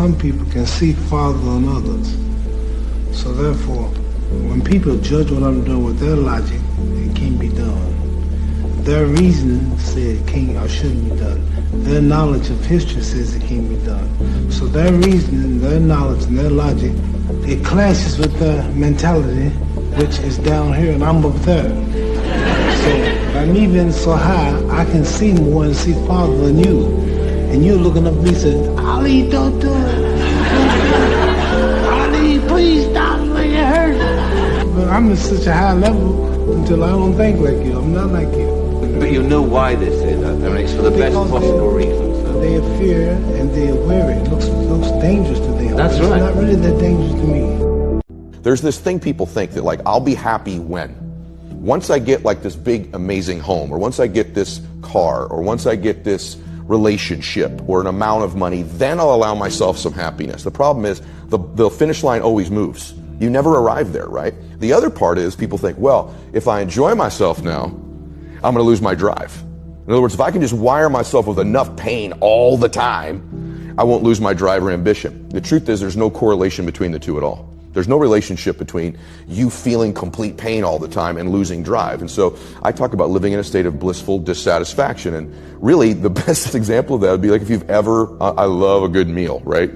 some people can see farther than others. So therefore, when people judge what I'm doing with their logic, it can't be done. Their reasoning says it can't or shouldn't be done. Their knowledge of history says it can't be done. So their reasoning, their knowledge, and their logic, it clashes with their mentality, which is down here and I'm up there. So by me being so high, I can see more and see farther than you. And you're looking up at me saying, Ali, don't do it. Ali, please stop when it hurts. But I'm at such a high level until I don't think like you. I'm not like you. But you know why this is. I mean, it's for the best possible reasons. So. They fear and they're wary. It looks dangerous to them. That's it's right. It's not really that dangerous to me. There's this thing people think that like, I'll be happy when? Once I get like this big, amazing home, or once I get this car, or once I get this relationship, or an amount of money, then I'll allow myself some happiness. The problem is the finish line always moves. You never arrive there, right? The other part is people think, well, if I enjoy myself now, I'm going to lose my drive. In other words, if I can just wire myself with enough pain all the time, I won't lose my drive or ambition. The truth is there's no correlation between the two at all. There's no relationship between you feeling complete pain all the time and losing drive. And so I talk about living in a state of blissful dissatisfaction. And really the best example of that would be like if you've ever, I love a good meal, right?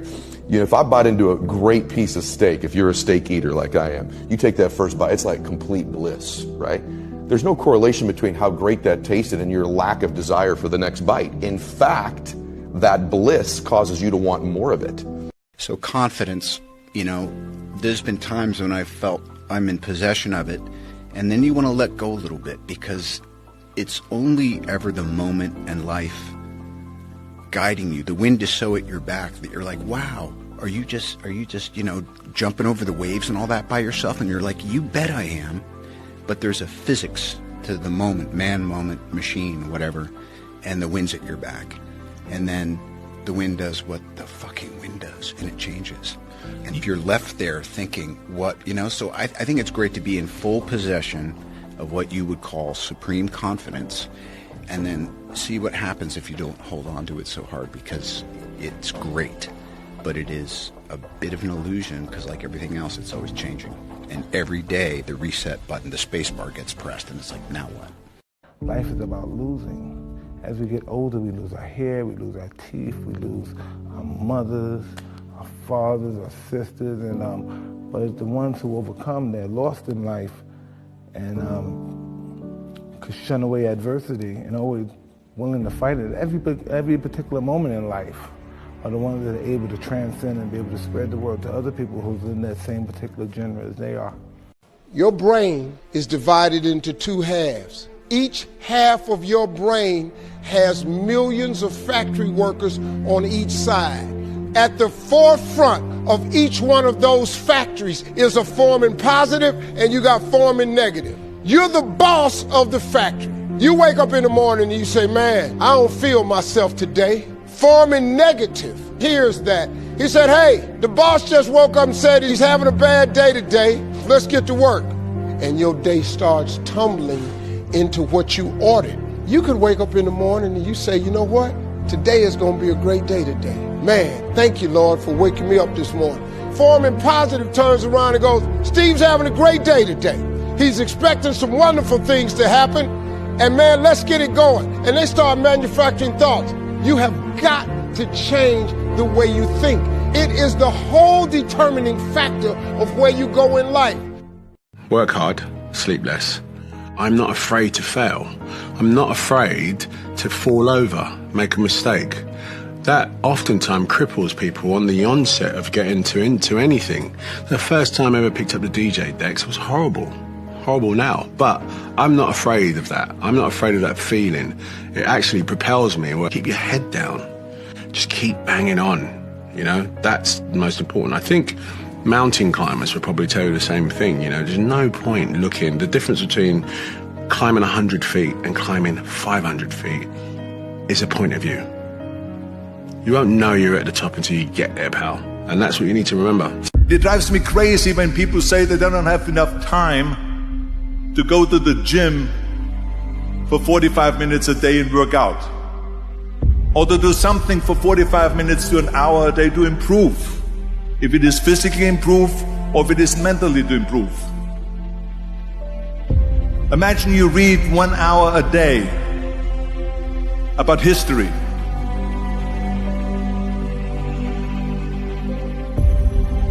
You know, if I bite into a great piece of steak, if you're a steak eater like I am, you take that first bite, it's like complete bliss, right? There's no correlation between how great that tasted and your lack of desire for the next bite. In fact, that bliss causes you to want more of it. So confidence, you know, there's been times when I've felt I'm in possession of it, and then you want to let go a little bit because it's only ever the moment and life guiding you. The wind is so at your back that you're like, wow, are you just, you know, jumping over the waves and all that by yourself? And you're like, you bet I am. But there's a physics to the moment, man, moment, machine, whatever, and the wind's at your back. And then the wind does what the fucking wind does, and it changes. And if you're left there thinking, what, you know, so I think it's great to be in full possession of what you would call supreme confidence, and then see what happens if you don't hold on to it so hard, because it's great, but it is a bit of an illusion, because like everything else, it's always changing. And every day, the reset button, the space bar gets pressed, and it's like, now what? Life is about losing. As we get older, we lose our hair, we lose our teeth, we lose our mothers, our fathers, our sisters, and but it's the ones who overcome, they're lost in life, and could shun away adversity, and always willing to fight it. Every particular moment in life are the ones that are able to transcend and be able to spread the word to other people who's in that same particular genre as they are. Your brain is divided into two halves. Each half of your brain has millions of factory workers on each side. At the forefront of each one of those factories is a forming positive, and you got forming negative. You're the boss of the factory. You wake up in the morning and you say, man, I don't feel myself today. Forming negative hears that. He said, hey, the boss just woke up and said he's having a bad day today. Let's get to work. And your day starts tumbling into what you ordered. You could wake up in the morning and you say, you know what? Today is going to be a great day today. Man, thank you, Lord, for waking me up this morning. Forming positive turns around and goes, Steve's having a great day today. He's expecting some wonderful things to happen. And man, let's get it going. And they start manufacturing thoughts. You have got to change the way you think. It is the whole determining factor of where you go in life. Work hard, sleep less. I'm not afraid to fail. I'm not afraid to fall over, make a mistake. That oftentimes cripples people on the onset of getting into anything. The first time I ever picked up the DJ decks was horrible. Horrible now, but I'm not afraid of that. I'm not afraid of that feeling. It actually propels me. Well, keep your head down. Just keep banging on. You know, that's the most important. I think mountain climbers would probably tell you the same thing. You know, there's no point looking. The difference between climbing 100 feet and climbing 500 feet is a point of view. You won't know you're at the top until you get there, pal. And that's what you need to remember. It drives me crazy when people say they don't have enough time to go to the gym for 45 minutes a day and work out. or to do something for 45 minutes to an hour a day to improve. If it is physically improve or if it is mentally to improve. Imagine you read 1 hour a day about history.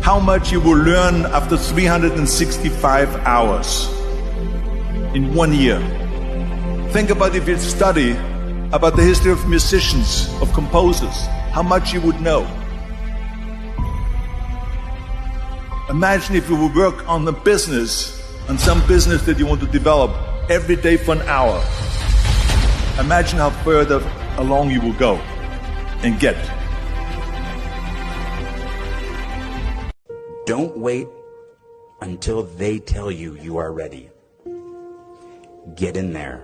How much you will learn after 365 hours in 1 year. Think about if you study about the history of musicians, of composers, how much you would know. Imagine if you would work on a business, on some business that you want to develop every day for an hour. Imagine how further along you will go and get. Don't wait until they tell you you are ready. Get in there.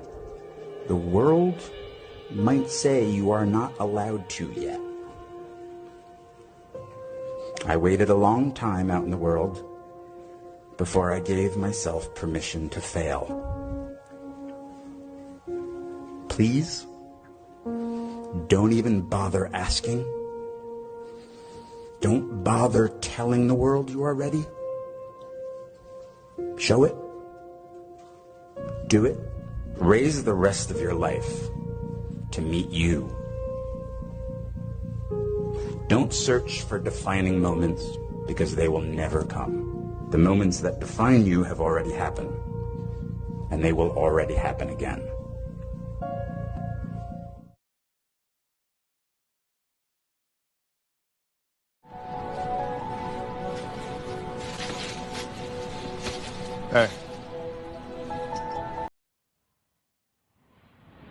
The world might say you are not allowed to yet. I waited a long time out in the world before I gave myself permission to fail. Please, don't even bother asking. Don't bother telling the world you are ready. Show it. Do it. Raise the rest of your life to meet you. Don't search for defining moments because they will never come. The moments that define you have already happened, and they will already happen again. Hey.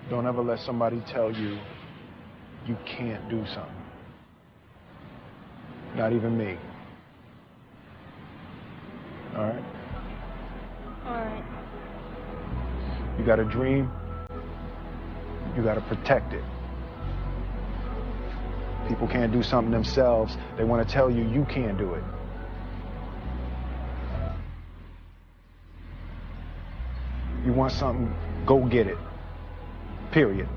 Don't ever let somebody tell you you can't do something. Not even me. All right? All right. You got a dream, you got to protect it. People can't do something themselves. They want to tell you you can't do it. You want something, go get it. Period.